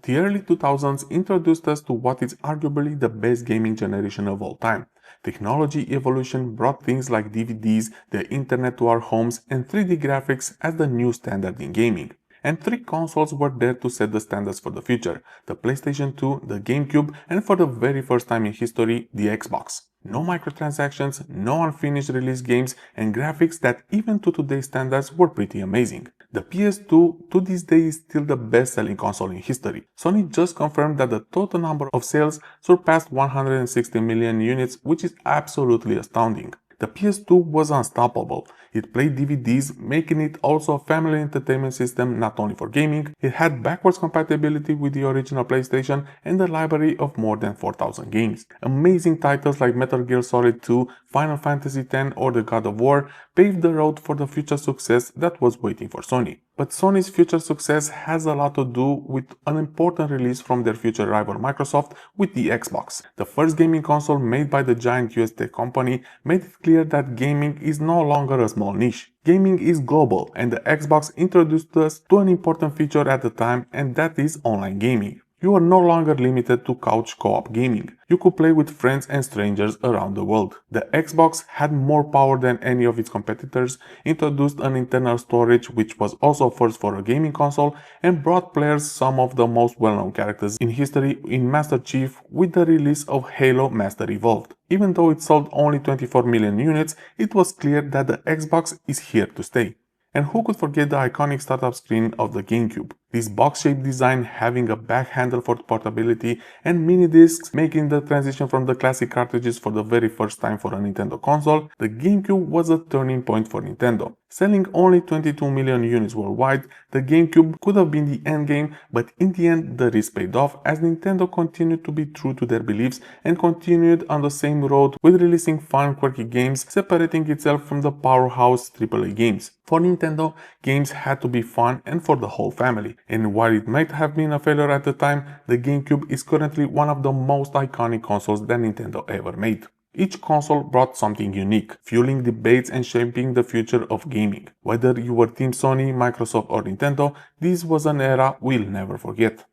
The early 2000s introduced us to what is arguably the best gaming generation of all time. Technology evolution brought things like DVDs, the internet to our homes, and 3D graphics as the new standard in gaming. And three consoles were there to set the standards for the future: the PlayStation 2, the Gamecube, and for the very first time in history, the Xbox. No microtransactions, no unfinished release games, and graphics that even to today's standards were pretty amazing. The PS2 to this day is still the best-selling console in history. Sony just confirmed that the total number of sales surpassed 160 million units, which is absolutely astounding. The PS2 was unstoppable. It played DVDs, making it also a family entertainment system not only for gaming. It had backwards compatibility with the original PlayStation and a library of more than 4,000 games. Amazing titles like Metal Gear Solid 2, Final Fantasy X or the God of War paved the road for the future success that was waiting for Sony. But Sony's future success has a lot to do with an important release from their future rival Microsoft with the Xbox. The first gaming console made by the giant US tech company made it clear that gaming is no longer a small niche. Gaming is global, and the Xbox introduced us to an important feature at the time, and that is online gaming. You are no longer limited to couch co-op gaming. You could play with friends and strangers around the world. The Xbox had more power than any of its competitors, introduced an internal storage which was also first for a gaming console, and brought players some of the most well-known characters in history in Master Chief with the release of Halo Master Evolved. Even though it sold only 24 million units, it was clear that the Xbox is here to stay. And who could forget the iconic startup screen of the Gamecube? This box-shaped design having a back handle for portability and mini discs making the transition from the classic cartridges for the very first time for a Nintendo console, the Gamecube was a turning point for Nintendo. Selling only 22 million units worldwide, the Gamecube could have been the endgame, but in the end the risk paid off as Nintendo continued to be true to their beliefs and continued on the same road with releasing fun, quirky games, separating itself from the powerhouse AAA games. For Nintendo, games had to be fun and for the whole family. And while it might have been a failure at the time, the GameCube is currently one of the most iconic consoles that Nintendo ever made. Each console brought something unique, fueling debates and shaping the future of gaming. Whether you were Team Sony, Microsoft or Nintendo, this was an era we'll never forget.